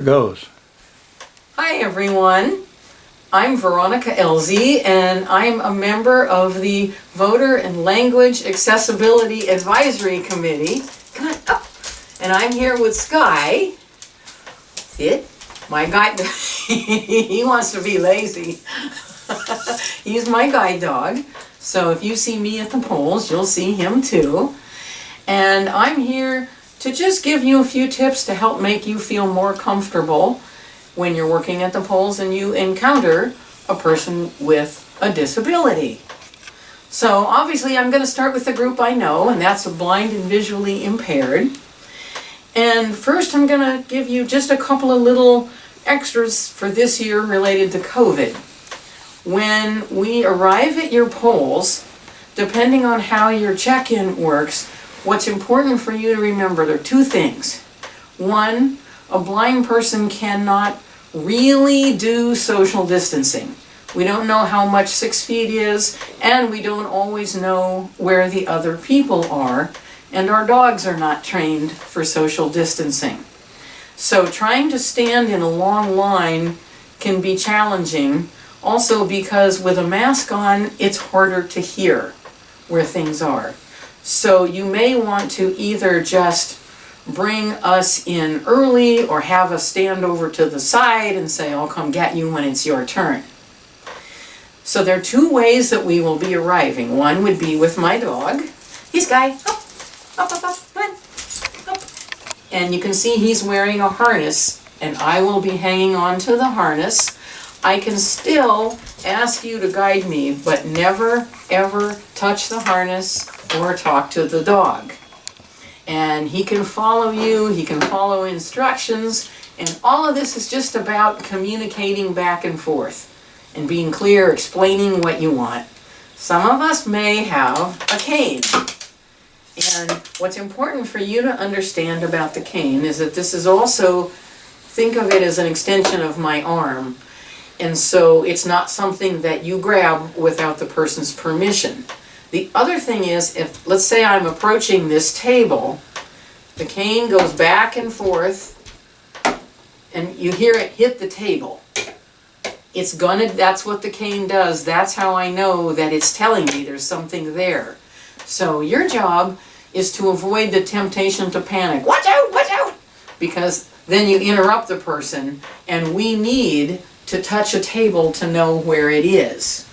goes. Hi everyone, I'm Veronica LZ and I'm a member of the Voter and Language Accessibility Advisory Committee. Come on up. And I'm here with Sky. Sit. My guide, he wants to be lazy. He's my guide dog. So if you see me at the polls, you'll see him too. And I'm here to just give you a few tips to help make you feel more comfortable when you're working at the polls and you encounter a person with a disability. So obviously I'm going to start with the group I know, and that's the blind and visually impaired. And first I'm going to give you just a couple of little extras for this year related to COVID. When we arrive at your polls, depending on how your check-in works, what's important for you to remember, there are two things. One, a blind person cannot really do social distancing. We don't know how much 6 feet is, and we don't always know where the other people are, and our dogs are not trained for social distancing. So trying to stand in a long line can be challenging, also because with a mask on, it's harder to hear where things are. So you may want to either just bring us in early or have us stand over to the side and say, I'll come get you when it's your turn. So there are two ways that we will be arriving. One would be with my dog. He's Guy. Up, up, up, come on. Up. And you can see he's wearing a harness, and I will be hanging on to the harness. I can still ask you to guide me, but never, ever touch the harness or talk to the dog. And he can follow you, he can follow instructions, and all of this is just about communicating back and forth and being clear, explaining what you want. Some of us may have a cane. And what's important for you to understand about the cane is that this is also, think of it as an extension of my arm. And so it's not something that you grab without the person's permission. The other thing is, if, let's say I'm approaching this table, the cane goes back and forth, and you hear it hit the table. That's what the cane does. That's how I know that it's telling me there's something there. So your job is to avoid the temptation to panic. Watch out, watch out! Because then you interrupt the person, and we need to touch a table to know where it is.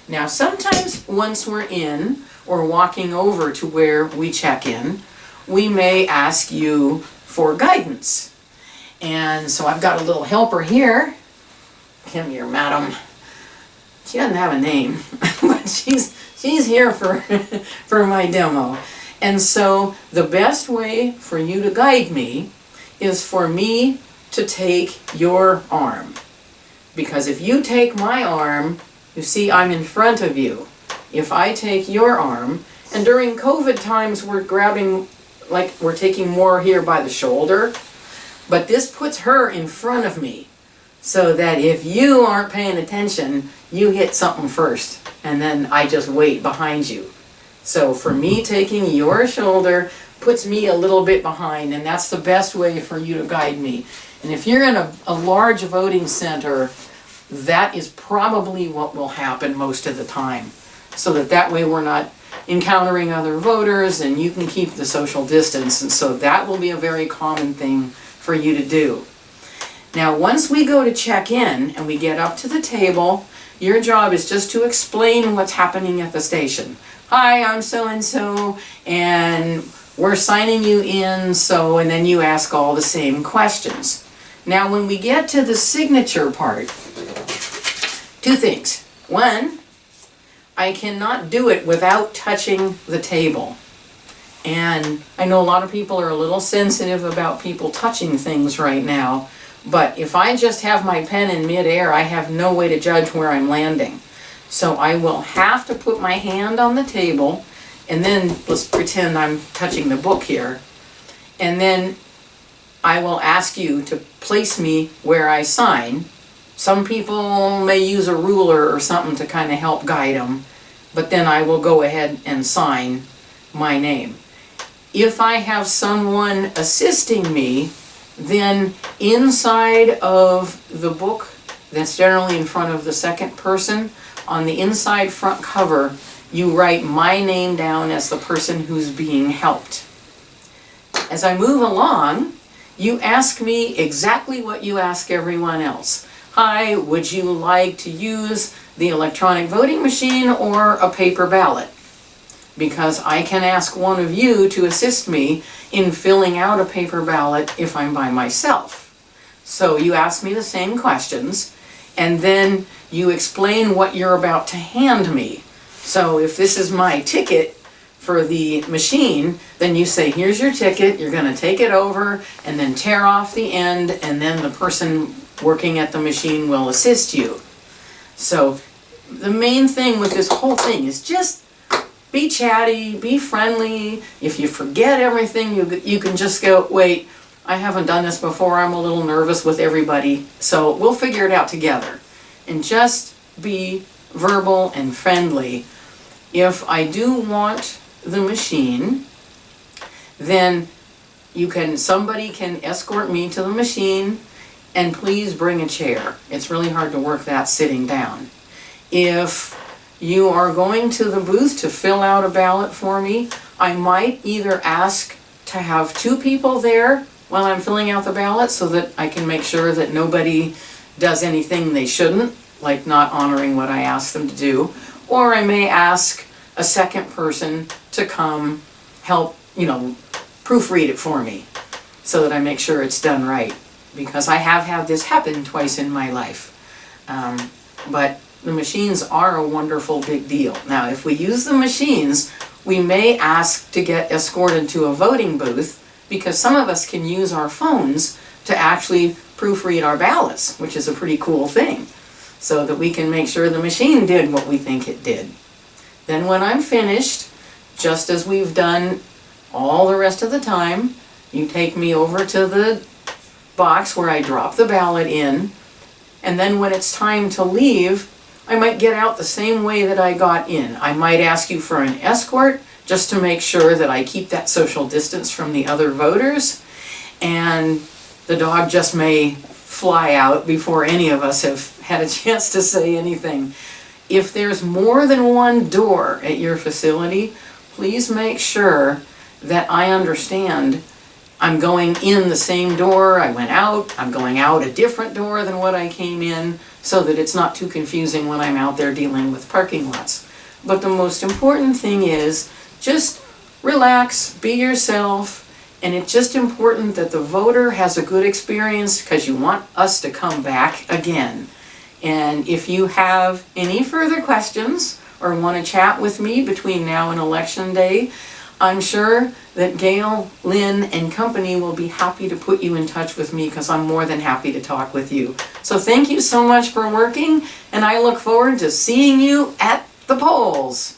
Now sometimes once we're in or walking over to where we check in, we may ask you for guidance. And so I've got a little helper here. Come here, madam. She doesn't have a name, but she's here for my demo. And so the best way for you to guide me is for me to take your arm. Because if you take my arm, you see I'm in front of you. If I take your arm, and during COVID times we're grabbing, like we're taking more here by the shoulder, but this puts her in front of me so that if you aren't paying attention, you hit something first, and then I just wait behind you. So for me, taking your shoulder puts me a little bit behind, and that's the best way for you to guide me. And if you're in a large voting center, that is probably what will happen most of the time. So that way we're not encountering other voters and you can keep the social distance. And so that will be a very common thing for you to do. Now once we go to check in and we get up to the table, your job is just to explain what's happening at the station. Hi, I'm so-and-so, and we're signing you in, so, and then you ask all the same questions. Now when we get to the signature part, two things. One, I cannot do it without touching the table. And I know a lot of people are a little sensitive about people touching things right now, but if I just have my pen in midair, I have no way to judge where I'm landing. So I will have to put my hand on the table, and then let's pretend I'm touching the book here, and then I will ask you to place me where I sign. Some people may use a ruler or something to kind of help guide them, but then I will go ahead and sign my name. If I have someone assisting me, Then inside of the book, that's generally in front of the second person, on the inside front cover, you write my name down as the person who's being helped. As I move along, you ask me exactly what you ask everyone else. Hi, would you like to use the electronic voting machine or a paper ballot? Because I can ask one of you to assist me in filling out a paper ballot if I'm by myself. So you ask me the same questions, and then you explain what you're about to hand me. So if this is my ticket for the machine, then you say, here's your ticket, you're going to take it over and then tear off the end, and then the person working at the machine will assist you. So the main thing with this whole thing is just be chatty, be friendly. If you forget everything, you can just go, wait, I haven't done this before, I'm a little nervous with everybody, so we'll figure it out together. And just be verbal and friendly. If I do want the machine, then somebody can escort me to the machine, and please bring a chair. It's really hard to work that sitting down. If you are going to the booth to fill out a ballot for me, I might either ask to have 2 people there while I'm filling out the ballot so that I can make sure that nobody does anything they shouldn't, like not honoring what I asked them to do. Or I may ask a second person to come help, proofread it for me so that I make sure it's done right. Because I have had this happen twice in my life. But the machines are a wonderful big deal. Now, if we use the machines, we may ask to get escorted to a voting booth because some of us can use our phones to actually proofread our ballots, which is a pretty cool thing, so that we can make sure the machine did what we think it did. Then when I'm finished, just as we've done all the rest of the time, you take me over to the box where I drop the ballot in, and then when it's time to leave, I might get out the same way that I got in. I might ask you for an escort just to make sure that I keep that social distance from the other voters, and the dog just may fly out before any of us have had a chance to say anything. If there's more than one door at your facility, please make sure that I understand I'm going in the same door I went out, I'm going out a different door than what I came in, so that it's not too confusing when I'm out there dealing with parking lots. But the most important thing is just relax, be yourself, and it's just important that the voter has a good experience because you want us to come back again. And if you have any further questions or want to chat with me between now and Election Day, I'm sure that Gail, Lynn, and company will be happy to put you in touch with me because I'm more than happy to talk with you. So thank you so much for working, and I look forward to seeing you at the polls.